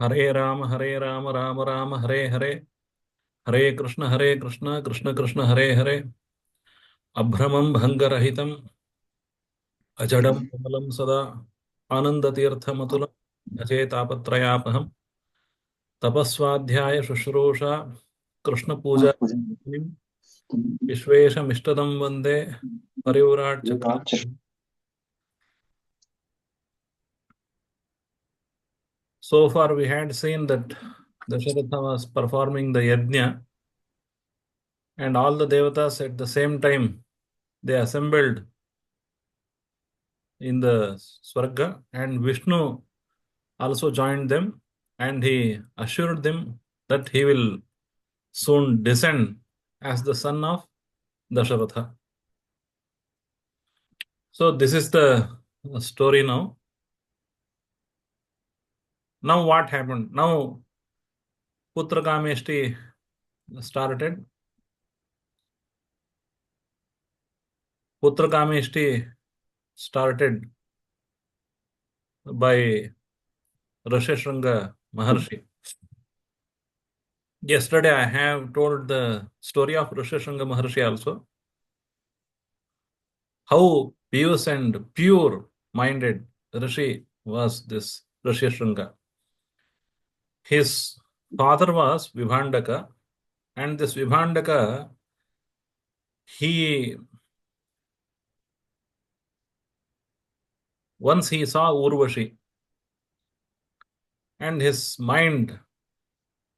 Hare Rama, Rama Rama, Hare Hare, Hare Krishna, Krishna Krishna, Hare Hare, Abhramam Bhangarahitam, Ajadam Kamalam Sada, Anandatirtha Matulam, Ajetapatrayapaham, Tapaswadhyaya Shushrusha, Krishna Puja, Vishvesha Mishtadam Vande, Parivurat Chakra. So far, we had seen that Dasharatha was performing the yajna, and all the devatas at the same time they assembled in the Swarga, and Vishnu also joined them, and he assured them that he will soon descend as the son of Dasharatha. So this is the story now. Now what happened? Now Putrakameshti started. Putrakameshti started by Rasheshringa Maharshi. Yesterday I have told the story of Rasheshringa Maharshi also. How pious and pure minded Rishi was this Rasheshringa. His father was Vibhandaka, and this Vibhandaka, he once he saw Urvashi, and his mind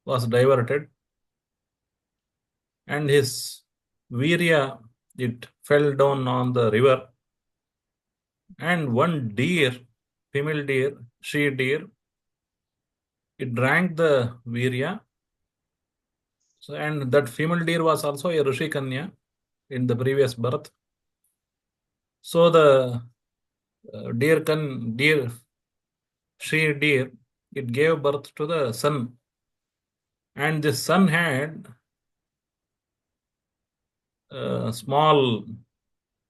was diverted, and his virya, it fell down on the river, and one deer, female deer, she deer, it drank the virya. So, and that female deer was also a Rishi Kanya in the previous birth. So the deer, she deer, it gave birth to the son, and the son had small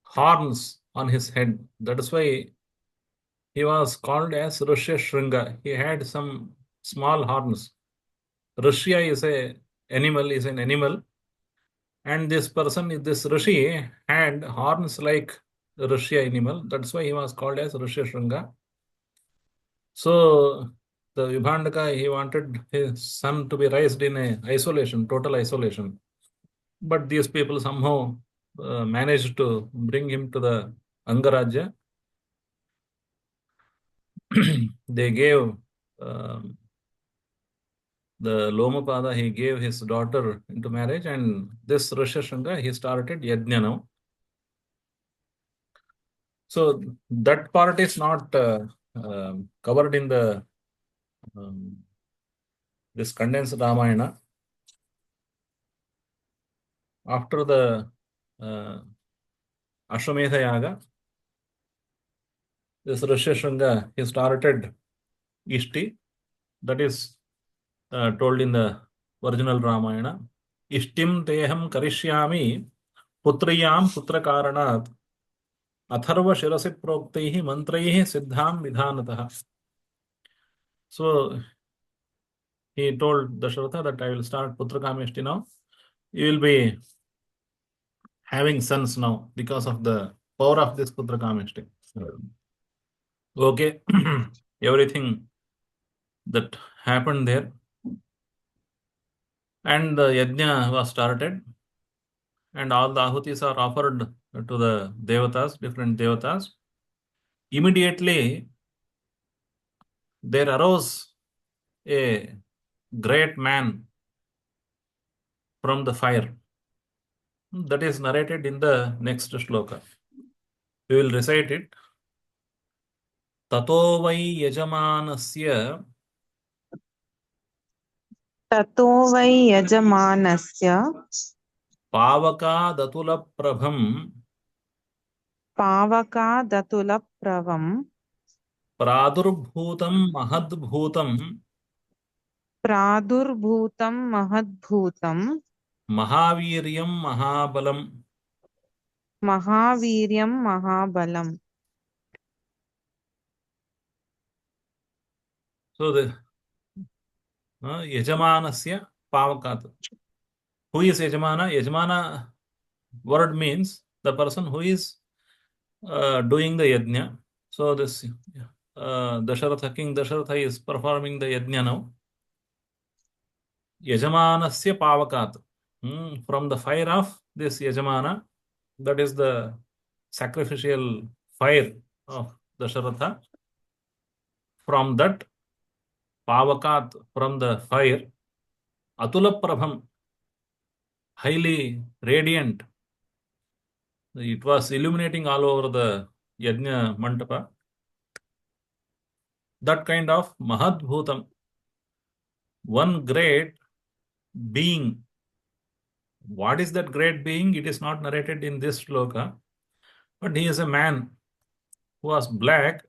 horns on his head. That is why he was called as Rishya Shringa. He had some small horns. Rishya is an animal, and this Rishi had horns like the Rishya animal. That's why he was called as Rishya Shringa. So the Vibhandaka, he wanted his son to be raised in total isolation. But these people somehow managed to bring him to the Angarajya. They gave the Lomapada, he gave his daughter into marriage, and this Rishashanga, he started Yajna now. So that part is not covered in the this condensed Ramayana. After the Ashwamedha Yaga, this Rishashanga, he started Ishti, that is told in the original Ramayana. Ishtim teham karishyami putriyam putrakaranat atharva shirasi proktaihi mantraihi siddham vidhanatah. So he told Dasharatha that I will start Putrakameshti now. You will be having sons now because of the power of this Putrakameshti. Okay, everything that happened there, and the yajna was started, and all the ahutis are offered to the devatas, different devatas. Immediately there arose a great man from the fire. That is narrated in the next shloka. We will recite it. Tato vai yajamanasya ततो वै यजमानस्य pavakadathulaprabham पावकादतुलप्रभं pradurbhutam mahadbhutam प्रादुर्भूतं महद्भूतं mahaviryam mahabalam. महावीर्यं महाबलम्. So Yajamanasya Pavakat. Who is Yajamana? Yajamana word means the person who is doing the yajna. So this Dasharatha, King Dasharatha is performing the yajna now. Yajamanasya Pavakat. From the fire of this Yajamana, that is the sacrificial fire of Dasharatha. From that Pavakat, from the fire, Atula Prabham, highly radiant. It was illuminating all over the Yajna Mantapa. That kind of Mahadbhutam, one great being. What is that great being? It is not narrated in this sloka, but he is a man who was black,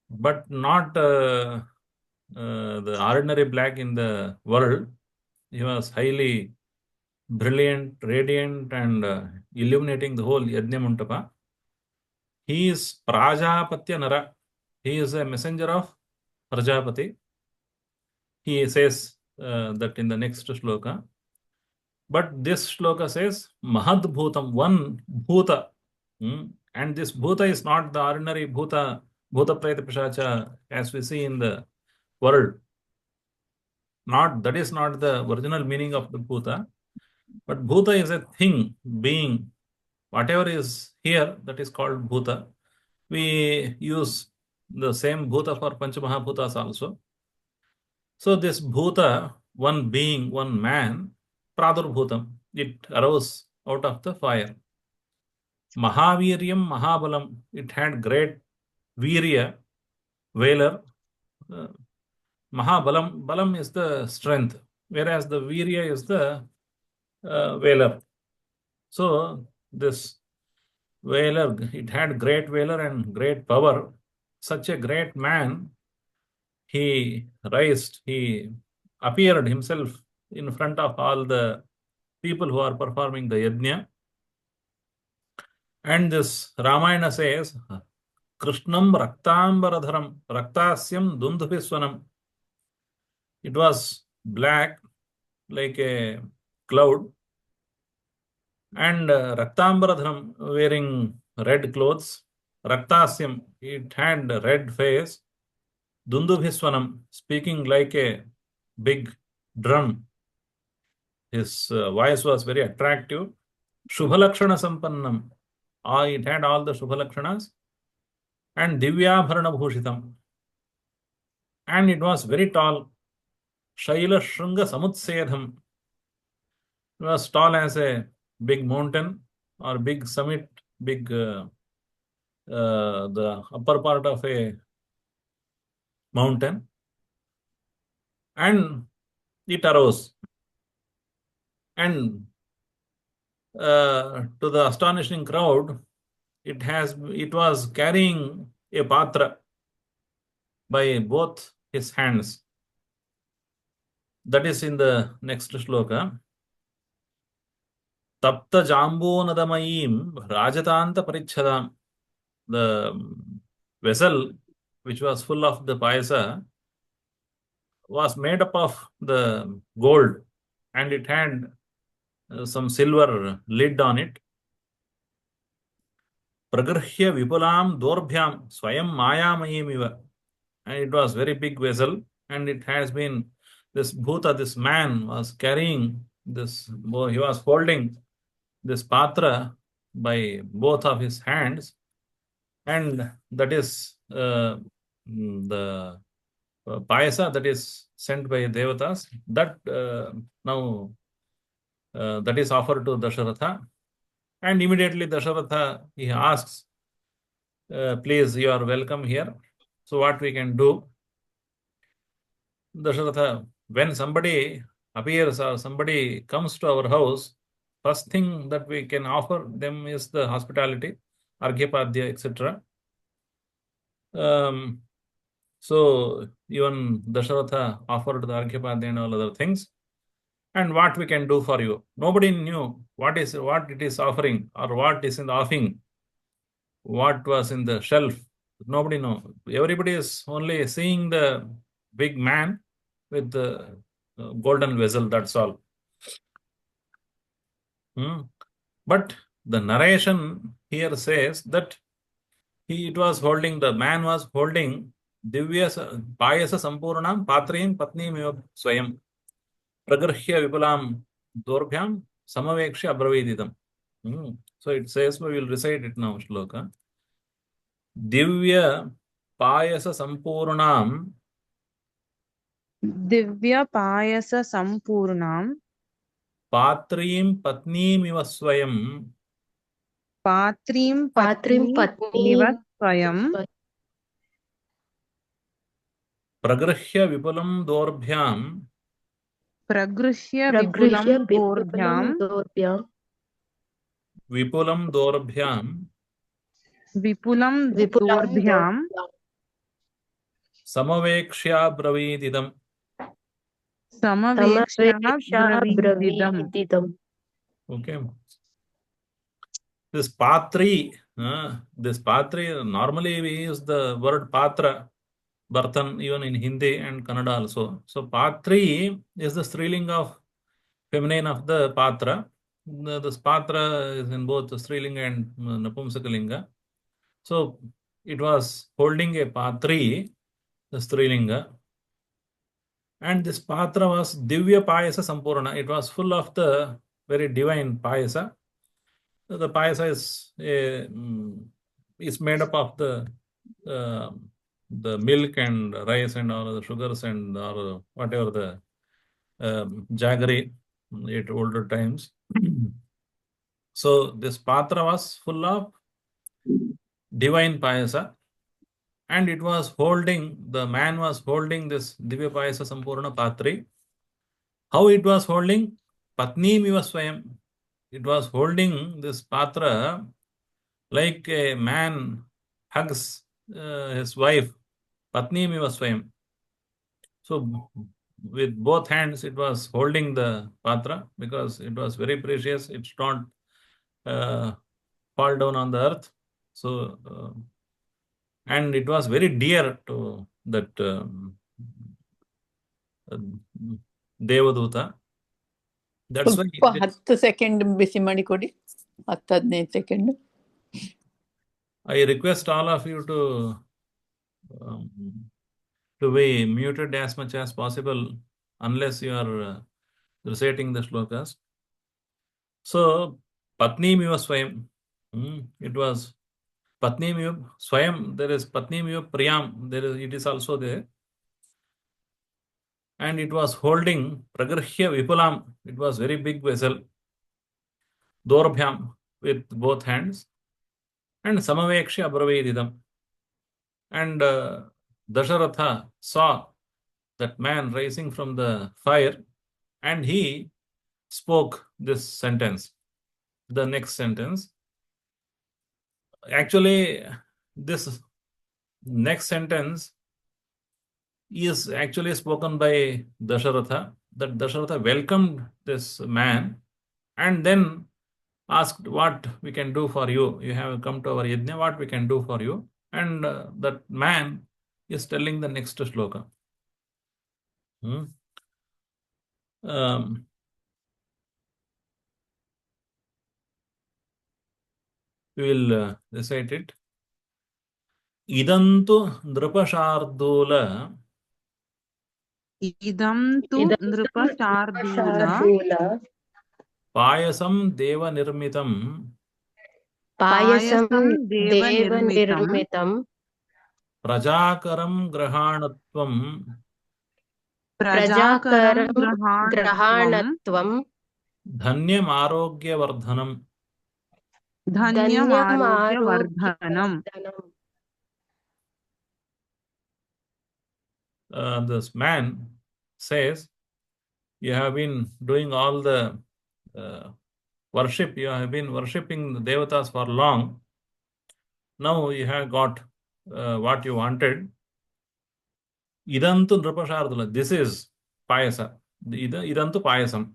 but not the ordinary black in the world. He was highly brilliant, radiant, and illuminating the whole Yajna Mantapa. He is Prajapatya Nara. He is a messenger of Prajapati. He says that in the next shloka. But this shloka says Mahad Bhutam, one Bhuta. And this Bhuta is not the ordinary Bhuta, Bhuta Preta Pishacha as we see in the world. That is not the original meaning of the Bhuta. But Bhuta is a thing, being. Whatever is here, that is called Bhuta. We use the same Bhuta for Panchamahabhutas also. So this Bhuta, one being, one man, Pradurbhutam, it arose out of the fire. Mahaviryam Mahabalam, it had great Virya, valor. Mahabalam, Balam is the strength, whereas the Virya is the valor. So this valor, it had great valor and great power. Such a great man, he appeared himself in front of all the people who are performing the yajna. And this Ramayana says, Krishnam Raktambaradharam Raktasyam Dundubhiswanam. It was black like a cloud, and Raktambaradharam wearing red clothes. Raktasyam, it had a red face. Dundubhiswanam, speaking like a big drum. His voice was very attractive. Shubhalakshana Sampannam, it had all the Shubhalakshanas. And Divyabharana Bhushitam. And it was very tall. Shaila Shrunga Samutsedham. It was tall as a big mountain or big summit, big the upper part of a mountain. And it arose. And to the astonishing crowd, it was carrying a patra by both his hands. That is in the next shloka. Tapta Jambonadamayim Rajatanta Parichadam. The vessel which was full of the Payasa was made up of the gold, and it had some silver lid on it. Pragrahya Vipulam Dorbhyam Swayam Mayamayimiva. And it was very big vessel, and it has been this Bhuta, this man was carrying this, he was holding this patra by both of his hands, and that is the Payasa that is sent by Devatas, that now that is offered to Dasharatha. And immediately Dasharatha, he asks, please, you are welcome here. So what we can do? Dasharatha, when somebody appears or somebody comes to our house, first thing that we can offer them is the hospitality, Argyapadya, etc. So even Dasharatha offered the Argyapadya and all other things. And what we can do for you? Nobody knew what it is offering or what is in the offing, what was in the shelf. Nobody know. Everybody is only seeing the big man with the golden vessel, that's all. But the narration here says that the man was holding Divya Payasa Sampurnam Patrim Patnim Swayam Pragrahya Vipulam Dorbhyam Samavekshya Abraveditam. So it says, we will recite it now, Shloka. Divya Payasa Sampurnam Divya Payasa Sampurnam Patrim Patnimiva Swayam Patrim Patrim Patni Patni Nivasvayam Pragrahya Vipulam Dorbhyam Pragrishya Pragrihya Vipulam Vipulam Dorbhyam Dorbhyam Vipulam Dorbhyam Vipulam Vipulam Dorbhyam Dorbhyam Samavekshya Bravididam. Samaveksha Tamaveksha Bravididam. Bravididam. Okay. This Patri, normally we use the word Patra, Bartan, even in Hindi and Kannada also. So Patri is the striling of feminine of the Patra. This Patra is in both Strilinga and Napumsakalinga. So it was holding a Patri, the Strilinga. And this Patra was Divya Payasa Sampurna. It was full of the very divine Payasa. The Payasa is made up of uh, the milk and rice and all the sugars and or whatever the jaggery at older times. So this Patra was full of divine Payasa. And the man was holding this Divya Payasa Sampurna Patri. How it was holding? Patni Miva Swayam. It was holding this Patra like a man hugs his wife. Patni Miva Swayam. So with both hands it was holding the Patra because it was very precious. It should not fall down on the earth. So and it was very dear to that Devaduta. That's why ಸ್ವಲ್ಪ 10 second ಬಿಸಿ ಮಾಡಿ ಕೊಡಿ 10-15 second. I request all of you um, to be muted as much as possible unless you are reciting the shlokas. So Patni Miva Swayam. It was Patni Miva Swayam. There is Patni Miva Priyam. It is also there. And it was holding Pragrahya Vipulam. It was very big vessel. Dorbhyam with both hands. And Samavekshya Abravedidam. And Dasharatha saw that man rising from the fire and he spoke this sentence. The next sentence. Actually, this next sentence is actually spoken by Dasharatha. That Dasharatha welcomed this man and then asked what we can do for you. You have come to our yajna, what we can do for you. And that man is telling the next shloka. We will recite it. Idantu Nrupashardula Idam tu Nrupashardula Shardula Payasam Deva Nirmitam Payasam Deva Deva Nirmitam Nirmitam Prajakaram Grahanatvam Prajakaram Prajakaram Grahanatvam Grahanatvam Dhanyam Arogya Vardhanam. Dhanyam Dhanyam Arogya Arogya Vardhanam. Vardhanam. This man says, you have been doing all the worship, you have been worshipping the Devatas for long. Now you have got what you wanted. Idantu Nrupashardula. This is Payasa. Idantu Payasam.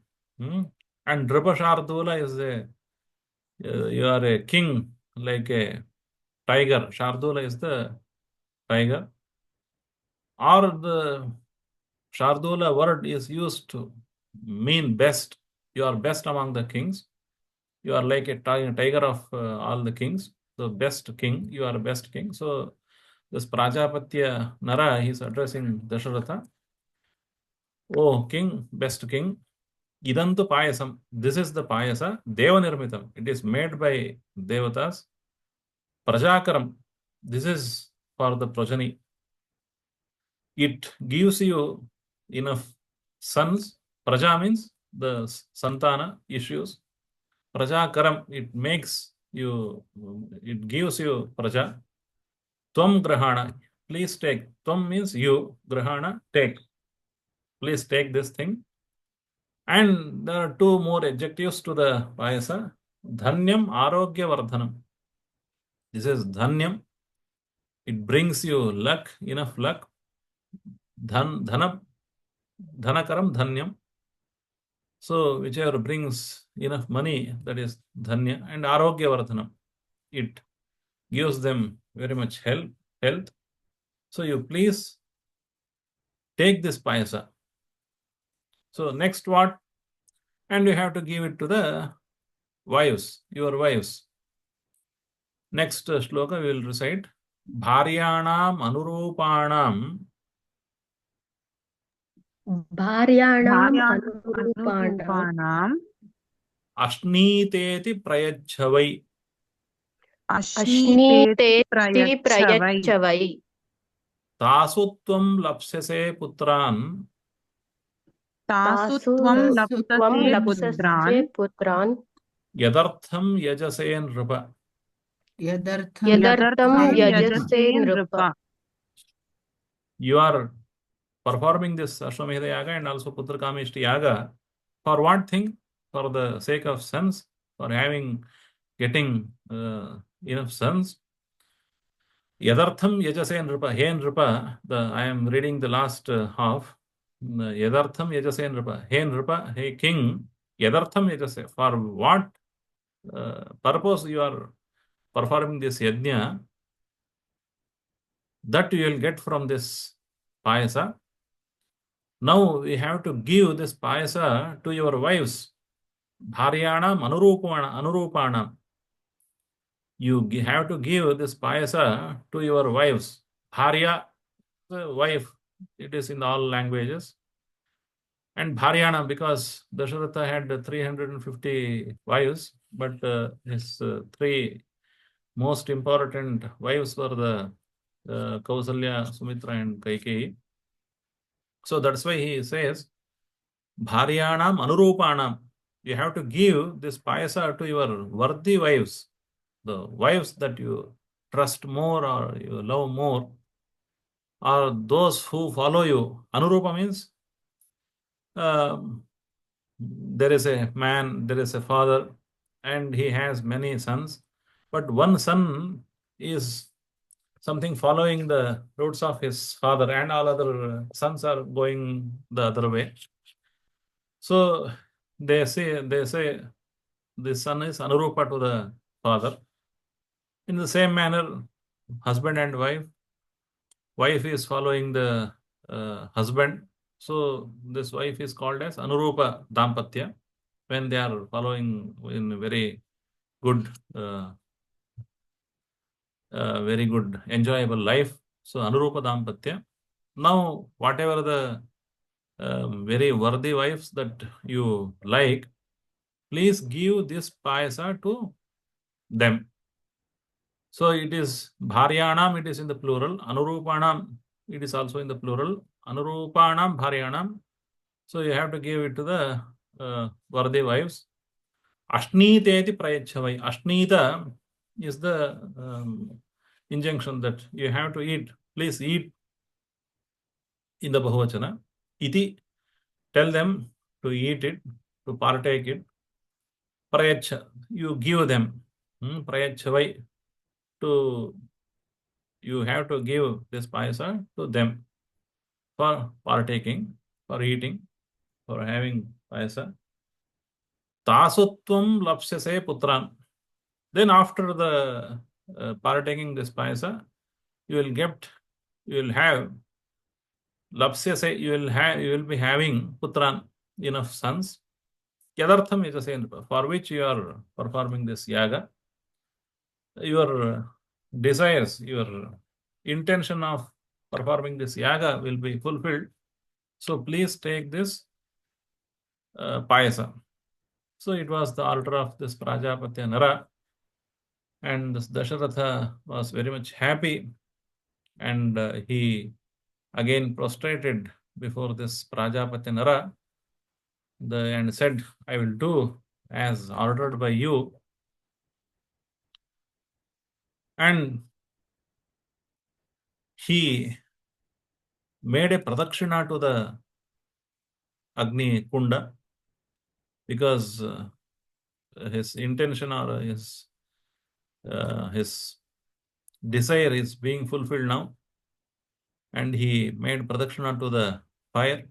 And Nrupashardula is you are a king, like a tiger. Shardula is the tiger. Or the Shardula word is used to mean best. You are best among the kings. You are like a tiger of all the kings. The best king. You are the best king. So this Prajapatya Nara, he is addressing Dasharatha. Oh king, best king. Idantu payasam. This is the payasa. Devanirmitam. It is made by Devatas. Prajakaram. This is for the progeny. It gives you enough sons. Praja means the santana issues. Prajakaram, it makes you, it gives you praja. Tvam grahana, please take. Tvam means you, grahana, take. Please take this thing. And there are two more adjectives to the payasa. Dhanyam arogya vardhanam. This is dhanyam. It brings you luck, enough luck. Dhanakaram dhanyam. So whichever brings enough money, that is dhanya. And arogya vardhanam. It gives them very much health. So you please take this payasa. So next what? And you have to give it to the wives, your wives. Next shloka we will recite. Bharyanam anurupanam Bharyanam anurupanam Anurupanam ashniteti prayachavai. Ashniteti Ashniteti prayachavai prayachavai Tasutvam lapsase putran Tasutvam Tasutvam lapsase lapsase putran putran yadartham yajase nrupa. Yadartham yadartham yajase yajase nrupa. nrupa. You are performing this Ashwamedha Yaga and also Putrakameshti Yaga. For what thing? For the sake of sons, for getting enough sons. Yadartham yajase nrupa. Hey nrupa, I am reading the last half. Yadartham yajase nrupa. Hey nrupa, hey king. Yadartham yajase. For what purpose you are performing this yajna? That you will get from this payasa. Now we have to give this payasa to your wives. Bharyanam anurupanam. You have to give this payasa to your wives. Bharya, wife, it is in all languages. And Bharyana, because Dasharatha had 350 wives, but his three most important wives were the Kausalya, Sumitra, and Kaikeyi. So that's why he says, Bharyanam anurupanam. You have to give this payasa to your worthy wives, the wives that you trust more or you love more, or those who follow you. Anurupa means there is a man, there is a father, and he has many sons, but one son is something following the roots of his father, and all other sons are going the other way. So they say the son is anurupa to the father. In the same manner, husband and wife is following the husband. So this wife is called as anurupa dampatya when they are following in very good, very good enjoyable life. So anurupa dampatya. Now whatever the very worthy wives that you like, please give this payasa to them. So it is bharyanam, it is in the plural. Anurupanam, it is also in the plural. Anurupanam, bharyanam. So you have to give it to the worthy wives. Ashniteti prayachavai. Ashnita is the injunction that you have to eat. Please eat in the Bahuvachana. Iti, tell them to eat it, to partake it. Prayacha, you give them. Prayachavai, you have to give this payasa to them for partaking, for eating, for having payasa. Tasutvam lapsyase putran. Then after the partaking this payasa, you will have Lapsyase, you will be having putran, enough sons. Yadartham is the same, for which you are performing this yaga. Your desires, your intention of performing this yaga will be fulfilled. So please take this Payasa. So it was the altar of this Prajapatya Nara, and this Dasharatha was very much happy, and he again prostrated before this Prajapatya Nara and said, I will do as ordered by you. And he made a pradakshina to the Agni Kunda, because his intention or his desire is being fulfilled now. And he made pradakshina to the fire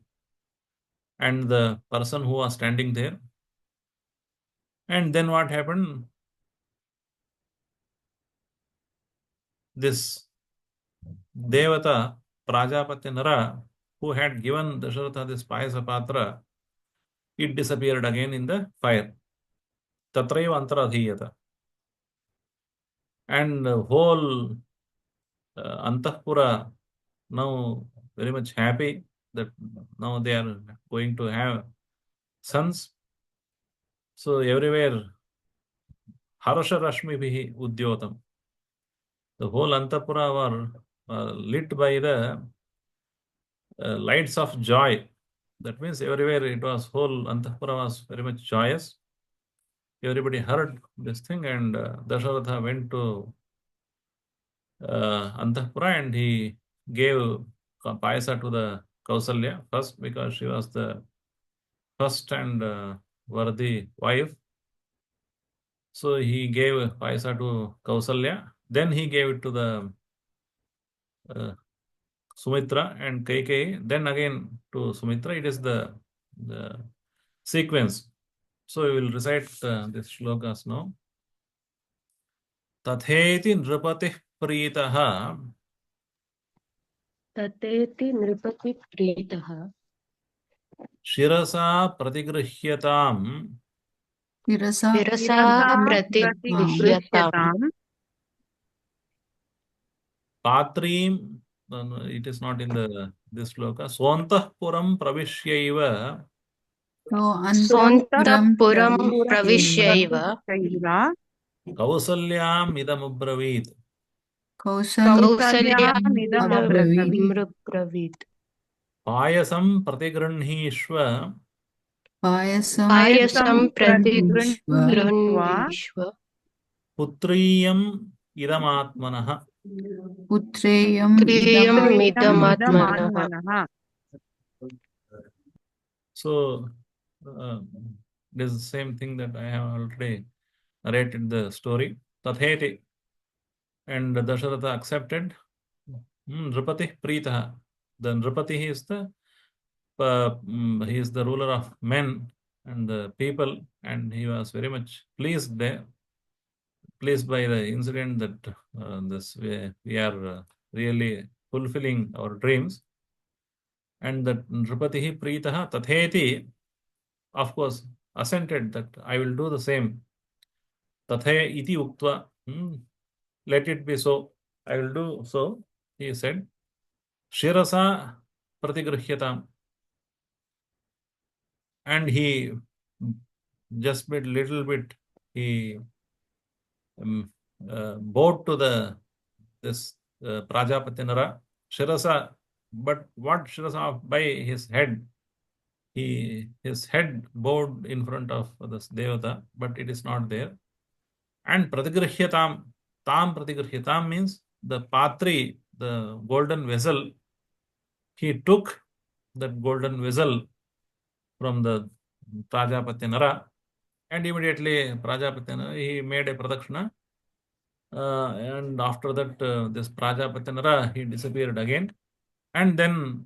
and the person who was standing there. And then what happened? This Devata, Prajapatya Nara, who had given Dasharatha this Payasa Patra, it disappeared again in the fire. Tatraiva Antaradhiyata. And the whole Antahpura now very much happy that now they are going to have sons. So everywhere, Harsha Rashmi Bihi Udyotam. The whole Antapura were lit by the lights of joy. That means everywhere it was, whole Antapura was very much joyous. Everybody heard this thing, and Dasharatha went to Antapura and he gave Payasa to the Kausalya first, because she was the first and worthy wife. So he gave Payasa to Kausalya. Then he gave it to the Sumitra and Kaikeyi. Then again to Sumitra. It is the sequence. So we will recite this shlokas now. Tatheti nripati pritaha तथेति नृपति प्रीतः shirasa pratigruhyatam Virasa Virsa प्रतिगृह्यताम् प्रतिगृह्यताम् patrim. No, it is not in this shloka. Swantah puram pravishyaiva Sontappuram सोऽन्तःपुरं pravisyaiva प्रविश्यैव प्रविश्यैव kausalyam idamubravit. कौसल्याम् कौसल्यामिदमब्रवीत् कौसल्यामब्रवीत् Payasam pratigruhnishva पायसं पायसं प्रतिगृह्णीष्व प्रतिगृह्णीष्व putriyam idamatmanah. पुत्रेयम् त्रियम् इदमात्मनः इदमात्मनः. So this is the same thing that I have already narrated the story. Tatheti. And Dasharatha accepted. Nripati Preetaha. The Nripati, he is the ruler of men and the people, and he was very much pleased by the incident that we are really fulfilling our dreams. And that Nripati Preetaha Tatheti, of course, assented that I will do the same. Tathe iti uktva. Let it be so. I will do so. He said, Shirasa pratigruhyatam. And he just bit little bit, he bowed to this Prajapatya Nara. Shirasa, but what Shirasa? By his head. His head bowed in front of this Devata, but it is not there. And pratigruhyatam. Tam pratigruhyatam means the patri, the golden vessel. He took that golden vessel from the Prajapatya Nara, and immediately Prajapatya Nara, he made a pradakshina, and after that this Prajapatya Nara, he disappeared again, and then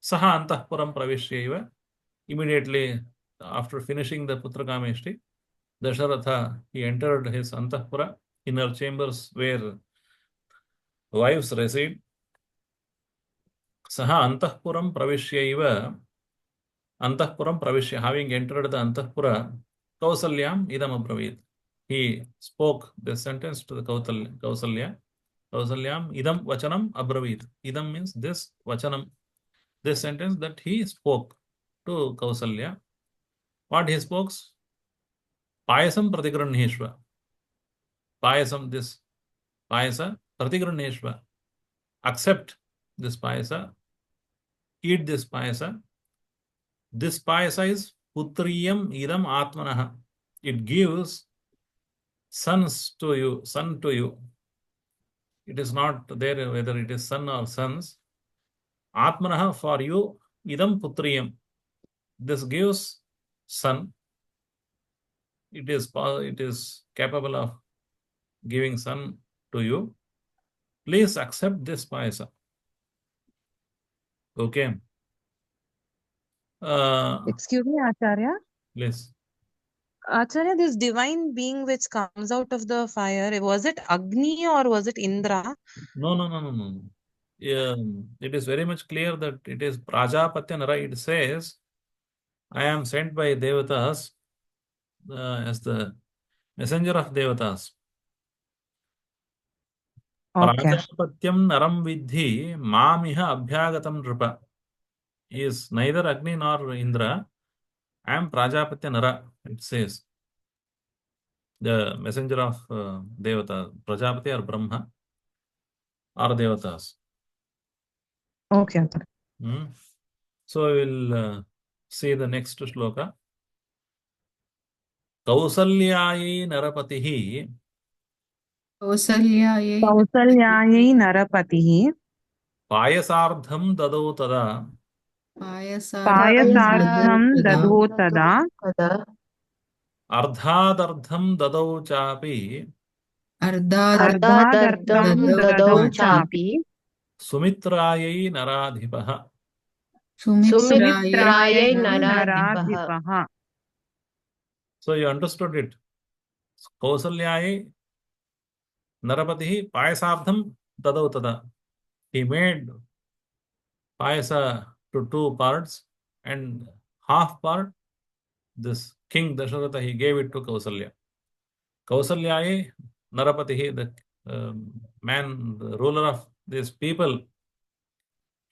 Saha Antahpuram Pravishyaiva, immediately after finishing the Putrakameshti, Dasharatha, he entered his Antahpura, inner chambers where wives reside. सः अंतःपुरं प्रविश्यैव अंतःपुरं प्रविश्य, having entered the antahpura, Kausalyam idam abravit. He spoke this sentence to the Kausalya. Kausalyam idam vachanam abravit. Idam means this vachanam, this sentence that he spoke to Kausalya. What he spoke? Payasam pratigranheshva. Payasam, this payasa pratigranheshva. Accept this payasa. Eat this payasa. This payasa is putriyam idam atmanah. It gives sons to you, son to you. It is not there whether it is son or sons. Atmanah for you, idam putriyam. This gives son. It is capable of giving son to you. Please accept this payasa. Okay. Excuse me, Acharya. Please. Acharya, this divine being which comes out of the fire, was it Agni or was it Indra? No. It is very much clear that it is Prajapatya Man. It says, I am sent by Devatas as the messenger of Devatas. Okay. Prajapatyam naram vidhi mamiha abhyagatam nripa. He is neither Agni nor Indra. I am Prajapatya Nara, it says. The messenger of Devata, Prajapati or Brahma or Devatas. Okay, Acharya. So we will see the next shloka. Kausalyai narapatihi कौसल्यायै Kausalyayai narapatihi payasardham dadau tada payasartham dadho tada Kada ardhadardham dadau chapi ardhadartham dadau chapi sumitrayai naradhipaha. Sumitrayai Sumitrayai Naradhipaha. naradhipaha. So you understood it. Kausalyai narapatihi payasardham dadau tada. He made Payasa to two parts, and half part, this king Dasharatha, he gave it to Kausalya. Kausalyaye Narapatihi, the man, the ruler of these people,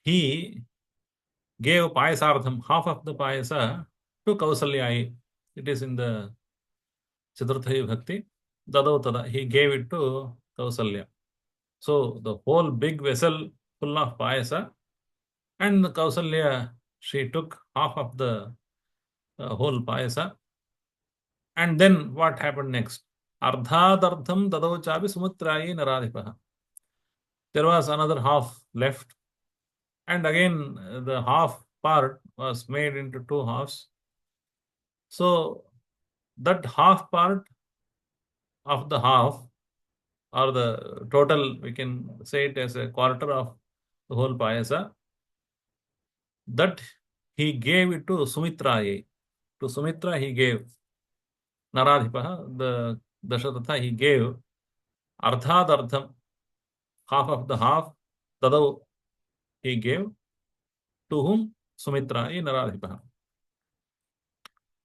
he gave Payasartham, half of the Payasa, to Kausalyaye. It is in the Chaturtha Bhakti. Dadautada, he gave it to Kausalya. So the whole big vessel full of Payasa, and Kausalya, she took half of the whole Payasa. And then what happened next? Ardhadardham dadau chapi sumutrayi naradhipaha. There was another half left. And again, the half part was made into two halves. So that half part of the half, or the total, we can say it as a quarter of the whole Payasa, that he gave it to Sumitraye. To Sumitra he gave. Naradhipaha, the Dasharatha, he gave Ardhadardham, half of the half, Dadau, he gave to whom? Sumitra, Naradhipaha.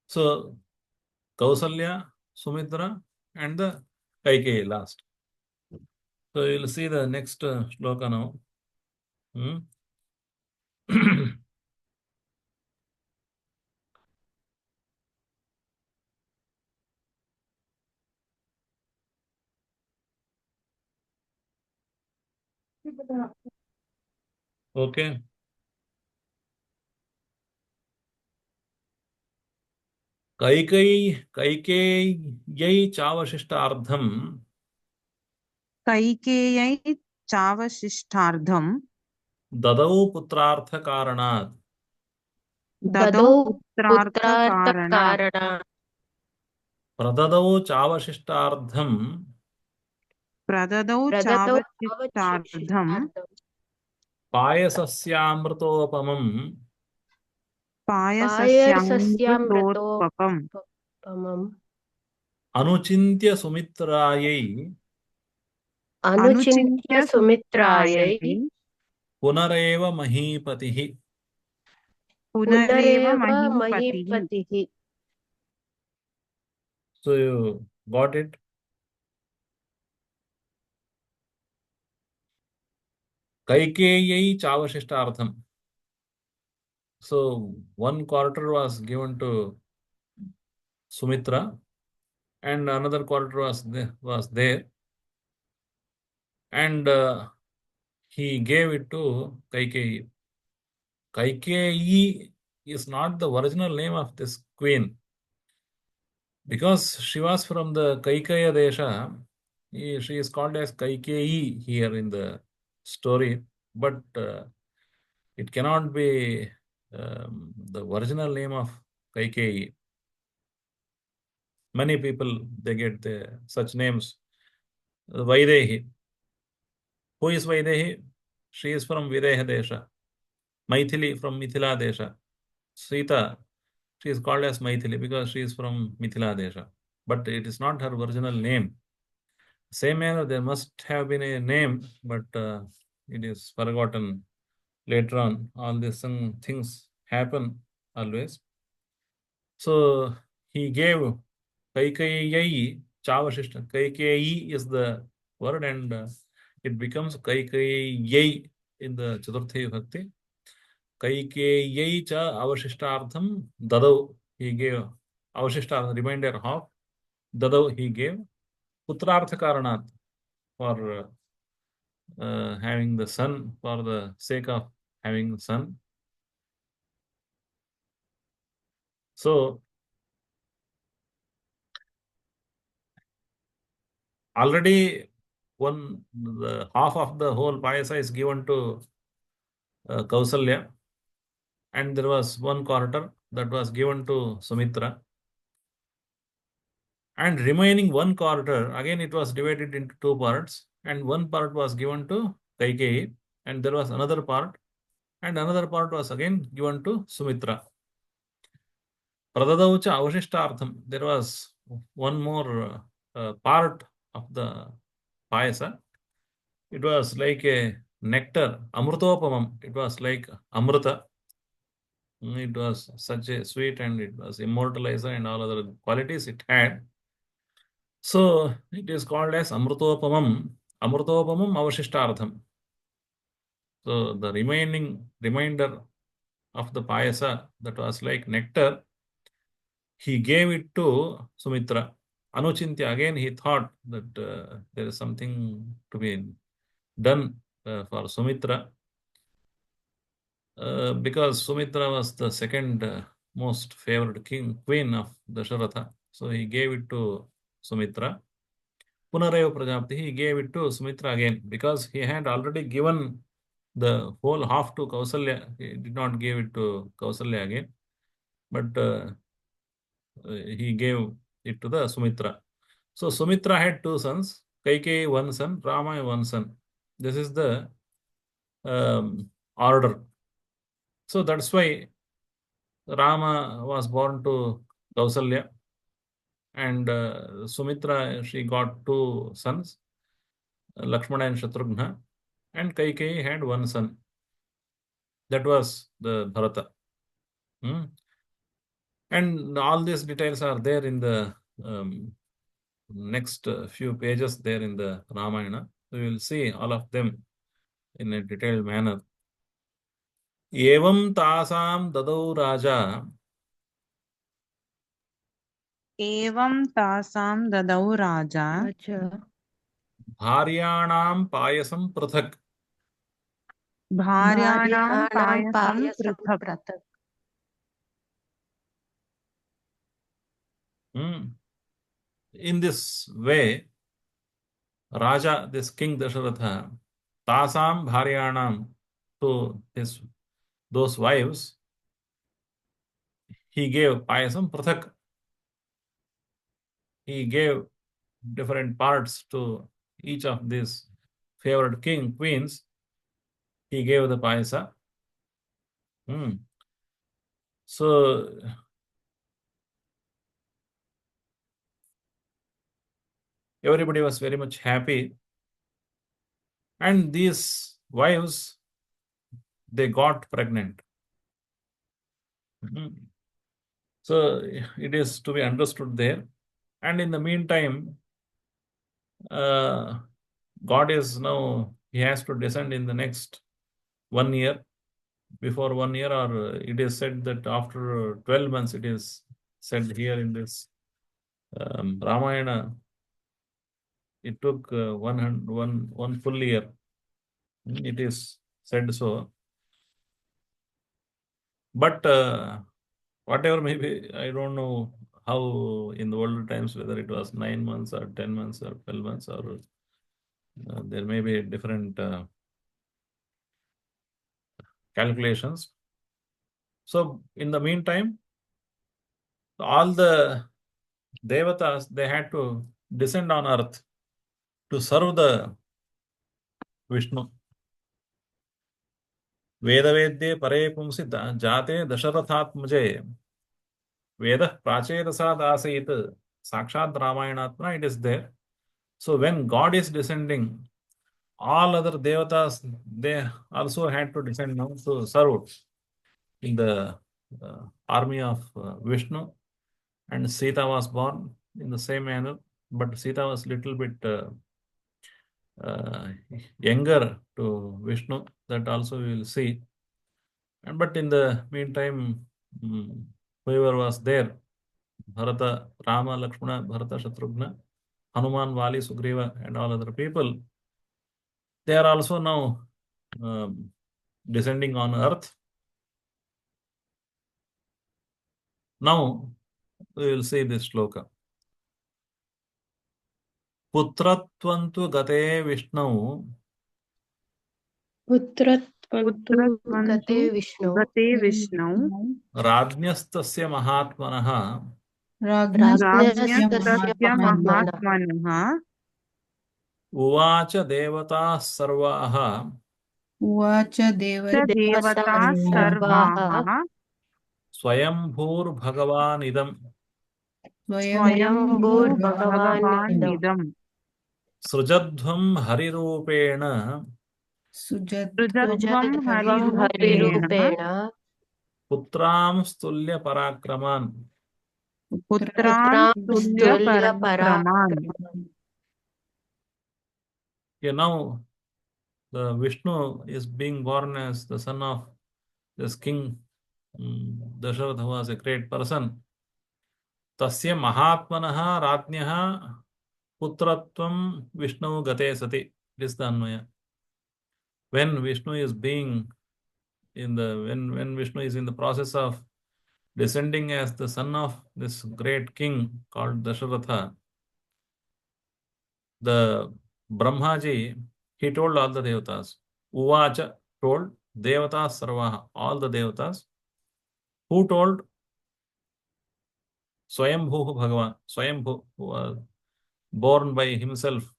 So, Kausalya, Sumitra, and the Kaikeyi last. So, you will see the next shloka now. Okay. Kaikeyi Chavashishtartham Kaikeyai chavashishthardham Dadau Putrartha Karanat. dadau Putrartha putrartha karanat Karana. Pradadau Chavashishtartham pradadau Pradadau chavashishthardham Payasasyamritopamam payasasyamritotpapam Pamam. Anuchintya Sumitrayai Anuchintya anuchintya Sumitrayai sumitrayai Punareva Mahipatihi. Punareva पुनरेव mahipatihi. महीपतिः So you got it? Kaikeyai Chavashishtartham. So one quarter was given to Sumitra and another quarter was there, and he gave it to Kaikeyi. Kaikeyi is not the original name of this queen. Because she was from the Kaikeya Desha, she is called as Kaikeyi here in the story, but it cannot be the original name of Kaikeyi. Many people, they get such names. Vaidehi. Who is Vaidehi? She is from Videha Desha. Maithili from Mithila Desha. Sita, she is called as Maithili because she is from Mithila Desha. But it is not her original name. Same manner, there must have been a name, but it is forgotten later on. All these things happen always. So he gave Kaikeyi Chavashishta. Kaikeyi is the word, and it becomes Kaikeyi in the Chaturthi Bhakti. Kaikeyi cha avashishtartham dadau. He gave avashishtartham, reminder of dadau he gave. Putrartha karanat, for having the son, for the sake of having the son. So already the half of the whole Payasa is given to Kausalya, and there was one quarter that was given to Sumitra. And remaining one quarter, again it was divided into two parts, and one part was given to Kaikeyi, and there was another part, and another part was again given to Sumitra. Pradadaucha avashishtartham. There was one more part of the Payasa. It was like a nectar, amrutopamam. It was like amruta. It was such a sweet, and it was immortalizer and all other qualities it had. So it is called as amrutopamam avashishtartham. So the remainder of the Payasa that was like nectar, he gave it to Sumitra. Anuchintya, again he thought that there is something to be done for Sumitra, because Sumitra was the second most favored queen of Dasharatha. So he gave it to Sumitra. Punareva Prajapati, he gave it to Sumitra again because he had already given the whole half to Kausalya. He did not give it to Kausalya again, but he gave it to the Sumitra. So Sumitra had two sons, Kaikeyi one son, Rama one son. This is the order. So that's why Rama was born to Kausalya, and Sumitra, she got two sons, Lakshmana and Shatrughna, and Kaikeyi had one son. That was the Bharata. And all these details are there in the next few pages there in the Ramayana. We will see all of them in a detailed manner. Evam tasam dadau raja Evam tasam dadau raja Acha. bharyanam payasam prathak. bharyanam Bharyanam payasam payasam prithak. pratak. In this way, Raja, this King Dasharatha, tasam bharyanam, to those wives, he gave payasam prathak. He gave different parts to each of these favored queens. He gave the payasa. So everybody was very much happy. And these wives, they got pregnant. So it is to be understood there. And in the meantime, God is now, he has to descend in the next 1 year. Before 1 year, or it is said that after 12 months, it is said here in this Ramayana, it took one full year. It is said so. But whatever maybe, I don't know how in the older times, whether it was 9 months or 10 months or 12 months, or there may be different calculations. So in the meantime, all the Devatas, they had to descend on earth to serve the Vishnu. Vedavedye pare pumsi jate Dasharathatmuje Vedah prachedasad asayit Sakshat Ramayanatma, it is there. So when God is descending, all other Devatas, they also had to descend now to serve in the army of Vishnu. And Sita was born in the same manner, but Sita was little bit younger to Vishnu. That also we will see. And but in the meantime, whoever was there, Bharata, Rama, Lakshmana, Bharata, Shatrughna, Hanuman, Vali, Sugriva, and all other people, they are also now descending on earth. Now we will see this shloka. Putratvantu gate Vishnu पुत्रत्वन्तु पुत्रत्वन्तु गते विष्णु गते विष्णौ Rajnyastasya Mahatmanaha राज्ञस्तस्य राज्ञस्तस्य महात्मनः महात्मनः Uvacha Devatas Sarvaha उवाच च देवता देवताः सर्वाः सर्वाः Swayambhur Bhagavan Idam स्वयंभूर्भगवान्निदम् स्वयंभूर्भगवान्निदम् Srujadhvam Harirupena सृजध्वं सुजध्वं हरिरूपेण हरिरूपेण Putram Stulya Parakraman. पुत्रान् पुत्रां तुल्यपराक्रमान्. तुल्यपराक्रमान् Okay, now the Vishnu is being born as the son of this king. Dasharatha was a great person. Tasya Mahatmanaha Ratnyaha Putratvam Vishnu Gate Sati. This is the Anvaya. When Vishnu is being when Vishnu is in the process of descending as the son of this great king called Dasharatha, the Brahmaji, he told all the Devatas. Uvacha told Devatas Sarvaha, all the Devatas. Who told? Swayambhu Bhagavan, Swayambhu, who was born by himself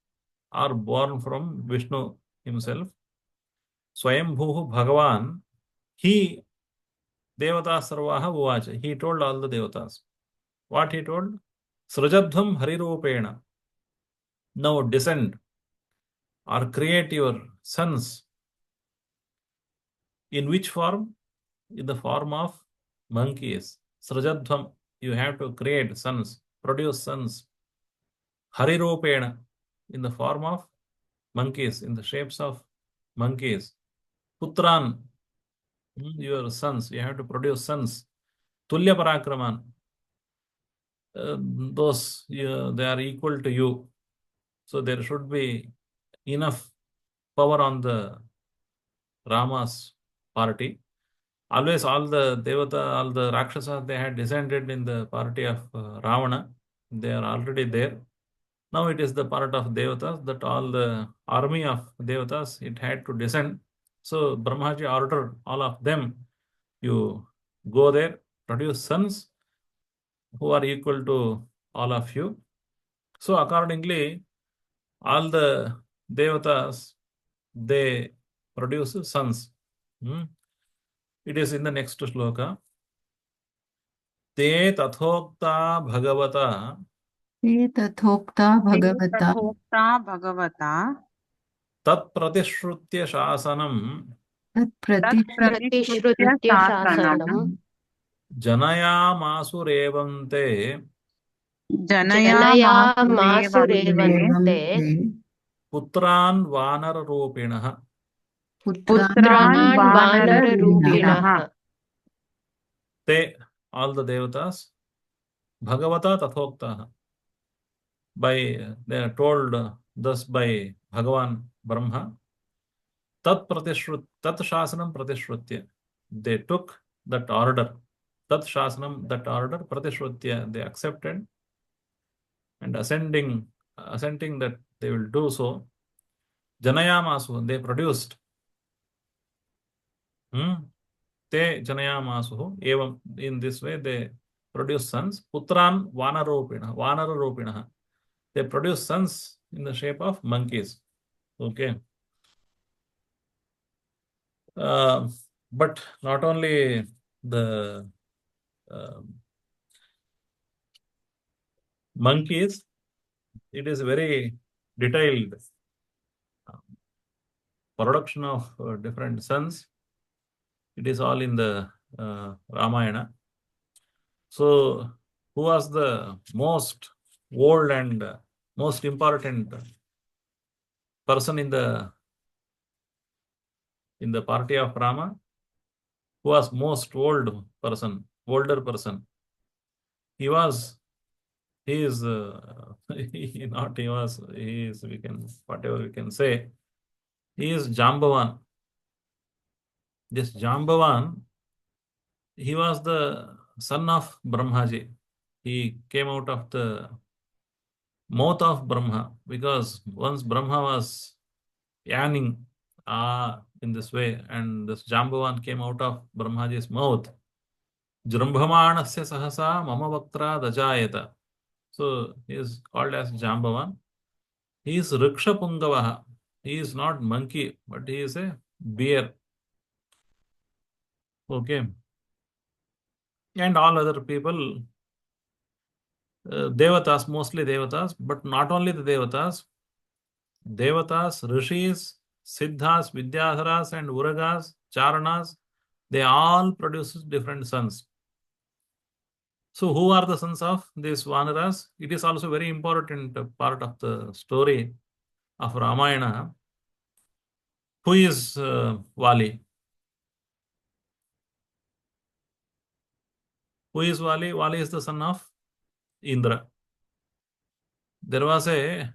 or born from Vishnu himself. Swayambhu Bhagavan, he, Devatas Sarvaha Uvacha, he told all the Devatas. What he told? Srujadhvam Harirupena. Now descend or create your sons. In which form? In the form of monkeys. Srujadhvam, you have to create sons, produce sons. Harirupena, in the form of monkeys, in the shapes of monkeys. Putran, your sons, you have to produce sons. Tulya Parakraman, those they are equal to you. So there should be enough power on the Rama's party. Always all the Devata, all the Rakshasas, they had descended in the party of Ravana. They are already there. Now it is the part of Devatas that all the army of Devatas, it had to descend. So Brahmaji ordered all of them, you go there, produce sons who are equal to all of you. So accordingly, all the Devatas, they produce sons. It is in the next shloka. Te tathokta bhagavata ते तथोक्ता ते भगवता तथोक्ता भगवता tat pratishrutya shasanam प्रतिश्रुत्य शासनम् जनयामासुरेवन्ते जनयामासुरेवन्ते पुत्रान् वानररूपिणः पुत्रान् वानररूपिणः ते, all the devatas, Bhagavata Tathoktaha. They are told thus by Bhagavan Brahma, Tat Shasanam Pratishrutya. They took that order, Tat Shasanam, that order, Pratishrutya, they accepted, and assenting that they will do so. Janayamasu, they produced. Te Janayamasu, evam, in this way they produce sons. Putran Vanararupinaha. They produce sons in the shape of monkeys. Okay. But not only the monkeys, it is very detailed production of different sons. It is all in the Ramayana. So, who was the most old and most important person in the party of Rama? Who was most older person? He is whatever we can say, he is Jambavan. This Jambavan, he was the son of Brahmaji. He came out of the mouth of Brahma, because once Brahma was yanning in this way, and this Jambavan came out of Brahmaji's mouth. Jrambhamanasya sahasa mama vaktra dajayata. So he is called as Jambavan. He is Riksha Pungavaha. He is not monkey, but he is a bear. Okay. And all other people, Devatas, mostly Devatas, but not only the Devatas, Rishis, Siddhas, Vidyadharas, and Uragas, Charanas, they all produce different sons. So who are the sons of these Vanaras? It is also very important part of the story of Ramayana. Who is Vali? Who is Vali? Vali is the son of Indra. There was a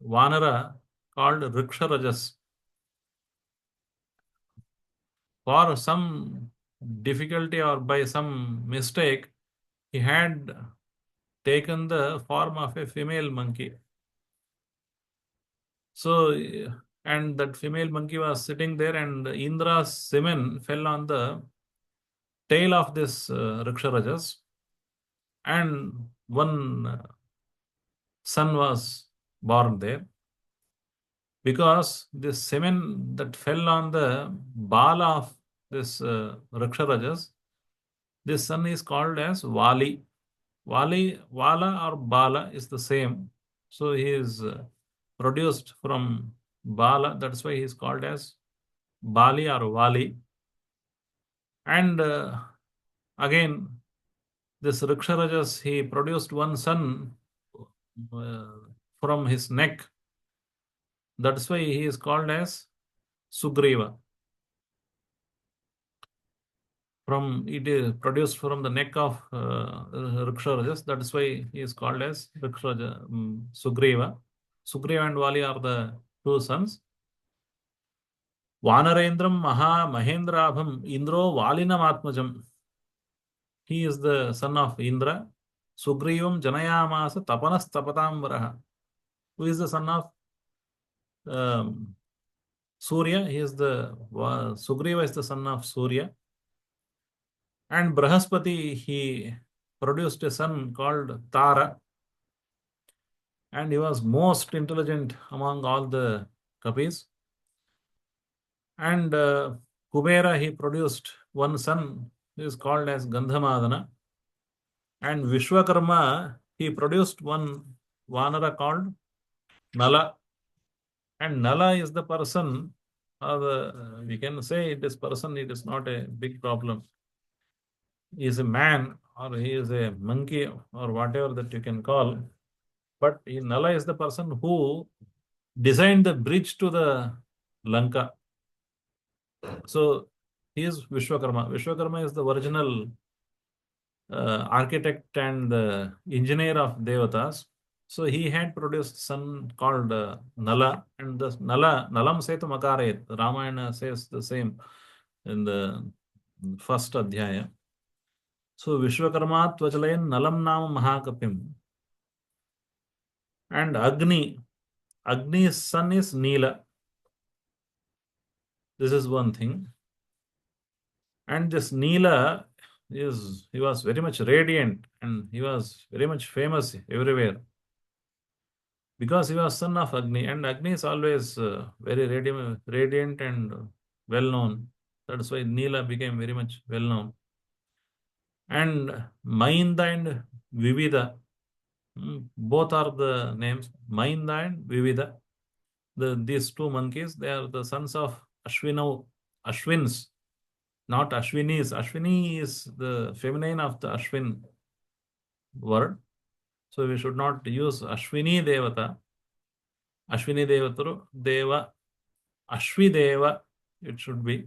Vanara called Riksharajas. For some difficulty or by some mistake, he had taken the form of a female monkey. So, and that female monkey was sitting there, and Indra's semen fell on the tail of this Riksharajas, and one son was born there. Because this semen that fell on the bala of this Riksharajas, this son is called as Vali. Vala or Bala is the same. So he is produced from Bala. That's why he is called as Bali or Vali. And again, this Riksharajas, he produced one son from his neck. That's why he is called as Sugriva. It is produced from the neck of Riksharajas. That is why he is called as Sugriva. Sugriva and Vali are the two sons. Vanarendram Maha Mahendrabham Indro Valinam Atmajam. He is the son of Indra. Sugrivam Janayamasa Tapanas Tapatamvaraha. Who is the son of Surya? Sugriva is the son of Surya. And Brahaspati, he produced a son called Tara. And he was most intelligent among all the Kapis. And Kubera, he produced one son who is called as Gandhamadana. And Vishwakarma, he produced one Vanara called Nala. And Nala is the person, or we can say it is person, it is not a big problem. He is a man or he is a monkey or whatever that you can call. But Nala is the person who designed the bridge to the Lanka. So he is Vishwakarma. Vishwakarma is the original architect and the engineer of Devatas. So he had produced son called Nala, and the Nalam Setu Makarayat. Ramayana says the same in the first adhyaya. So Vishwakarma Tvajalayan Nalam Nama Mahakapim. And Agni's son is Neela. This is one thing. And this Neela he was very much radiant and he was very much famous everywhere because he was son of Agni, and Agni is always very radiant and well known. That's why Neela became very much well known. And Mainda and Vivida, both are the names, Mainda and Vivida. These two monkeys, they are the sons of Ashwins, not Ashwinis. Ashwini is the feminine of the Ashwin word. So we should not use Ashwini Devata. Ashwini Devataru, Deva, Ashvideva, it should be.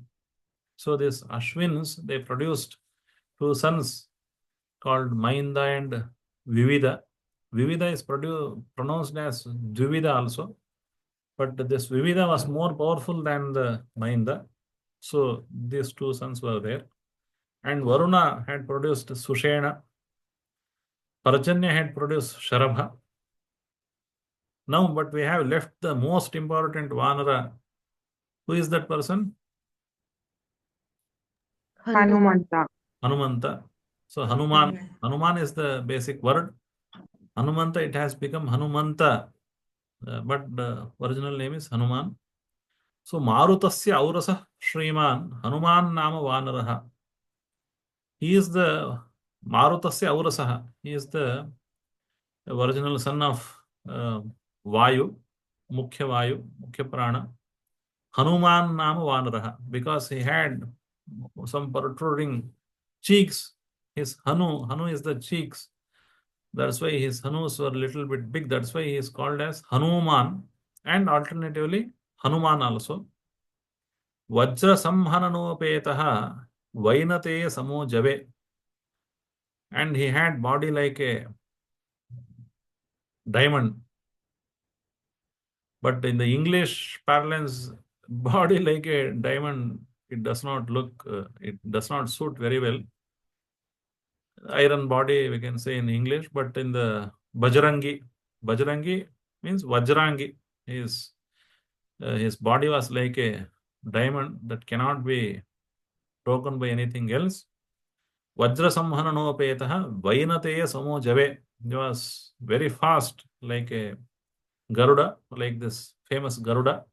So these Ashwins, they produced two sons called Mainda and Vivida. Vivida is pronounced as Dvivida also. But this Vivida was more powerful than the Mainda. So these two sons were there. And Varuna had produced Sushena. Parjanya had produced Sharabha. Now, but we have left the most important Vanara. Who is that person? Hanumanta. Hanumanta. So Hanuman. Hanuman is the basic word. Hanumanta, it has become Hanumanta. But the original name is Hanuman. So Marutasya Aurasa Shriman Hanuman Nama Vanaraha. He is the Marutasya Aurasaha. He is the original son of Vayu, Mukhya Prana. Hanuman Nama Vanaraha. Because he had some protruding cheeks. His Hanu is the cheeks. That's why his Hanus were a little bit big. That's why he is called as Hanuman, and alternatively Hanuman also. Vajra Samhananopetaha Vainate Samo Jave. And he had body like a diamond. But in the English parlance, body like a diamond, it does not look, it does not suit very well. Iron body, we can say in English, but in the Bajrangi means Vajrangi. His body was like a diamond that cannot be broken by anything else. Vajra Samhananopetaha Vainateya Samo Jave. He was very fast, like a Garuda, like this famous Garuda.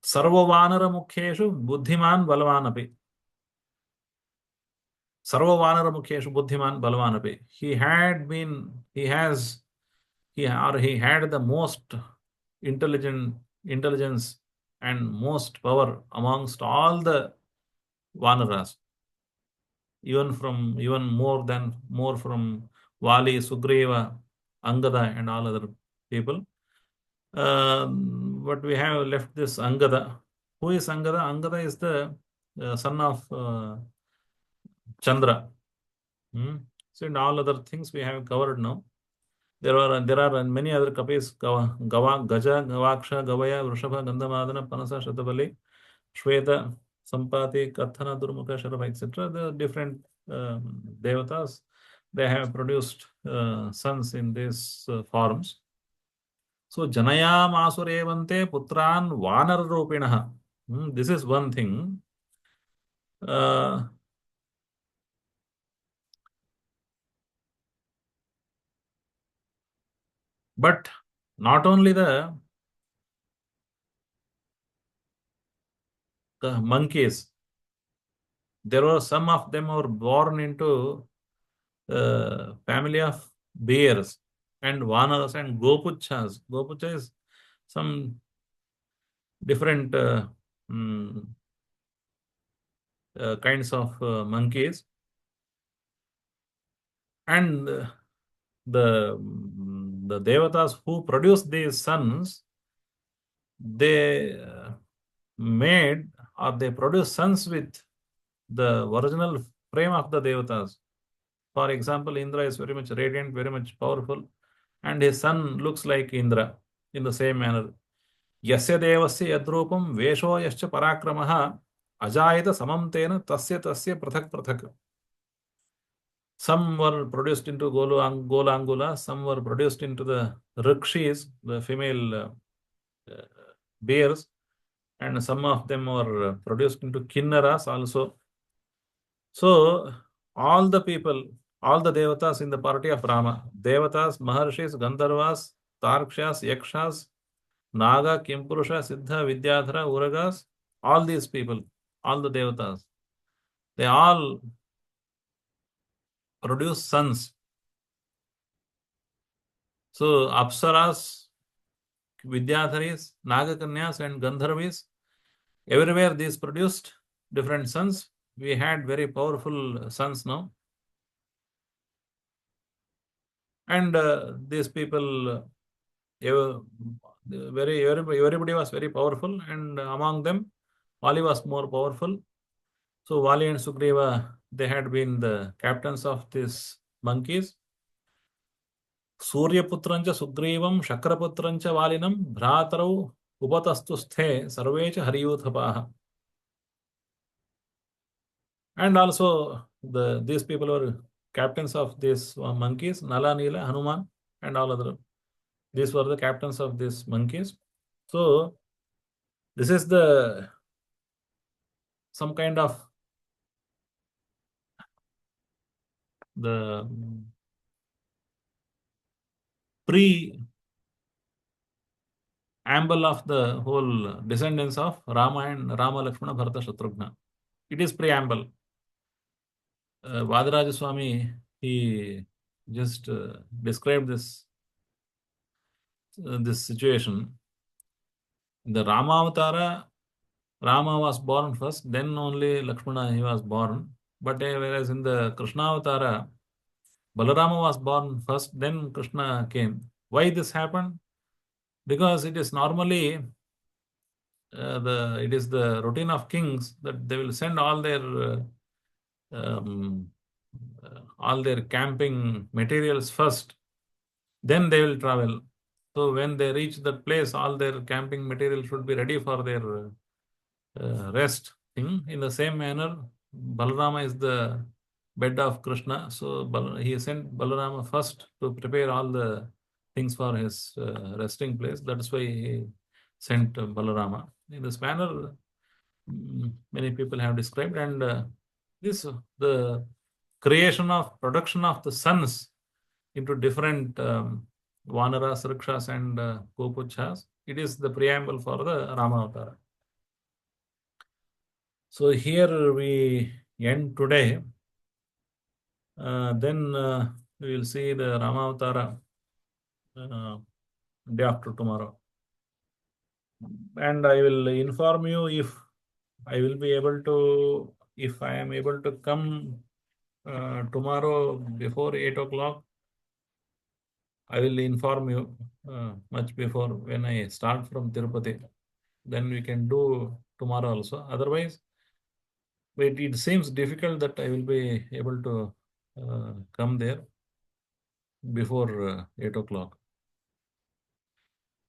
Sarva Vanara Mukheshu Buddhiman Balvanapi. Sarva Vanara Mukheshu Buddhiman Balvanapi. He had the most intelligence and most power amongst all the Vanaras. Even more from Vali, Sugriva, Angada, and all other people. But we have left this Angada. Who is Angada? Angada is the son of Chandra. So in all other things we have covered now. There are many other kapis, Gaja, Gavaksha, Gavaya, Vrishabha, Gandhamadana, Panasa, Shatabali, Shweta, Sampati, Kathana, Durmukha, Sharabha, etc. The different devatas, they have produced sons in these forms. So Janayam Asurevante Putran Vanar Rupinaha. This is one thing. But not only the monkeys, there were some of them were born into family of bears and vanaras and gopuchas. Gopucha is some different kinds of monkeys, and the devatas who produced these sons, they made or they produced sons with the original frame of the devatas. For example, Indra is very much radiant, very much powerful, and his son looks like Indra in the same manner. Yasya devasya yadrupam vesho yascha parakramaha ajayata samam tena tasya prathak prathak. Some were produced into Golangula, some were produced into the Rikshis, the female bears, and some of them were produced into Kinnaras also. So, all the people, all the devatas in the party of Rama, devatas, maharshis, gandharvas, tarkshas, yakshas, naga, kimpurusha, siddha, vidyadhara, uragas, all these people, all the devatas, they all produce sons. So, apsaras, vidyadharis, nagakanyas, and gandharvis, everywhere these produced different sons. We had very powerful sons now. And these people, everybody was very powerful, and among them, Vali was more powerful. So Vali and Sugriva, they had been the captains of these monkeys. Suryaputrancha Sugrivam Shakraputrancha Valinam Bhratarau Upatastusthe Sarvecha Hariyuthapaha. And also these people were captains of these monkeys, Nala, Nila, Hanuman, and all other. These were the captains of these monkeys. So this is some kind of the preamble of the whole descendants of Rama and Rama, Lakshmana, Bharata, Shatrughna. It is preamble. Vadaraja Swami, he just described this situation. The Rama Avatara, Rama was born first, then only Lakshmana he was born. But whereas in the Krishna Avatara, Balarama was born first, then Krishna came. Why this happened? Because it is normally it is the routine of kings that they will send um, all their camping materials first, then they will travel. So when they reach that place, all their camping material should be ready for their rest thing. In the same manner, Balarama is the bed of Krishna. So he sent Balarama first to prepare all the things for his resting place. That's why he sent Balarama. In this manner, many people have described, and the production of the sons into different Vanaras, Rikshas, and Gopuchas. It is the preamble for the Rama Avatara. So here we end today. Then we will see the Rama Avatara day after tomorrow. And I will inform you if I will be able to, if I am able to come tomorrow before 8 o'clock. I will inform you much before when I start from Tirupati. Then we can do tomorrow also. Otherwise, it seems difficult that I will be able to come there before 8 o'clock.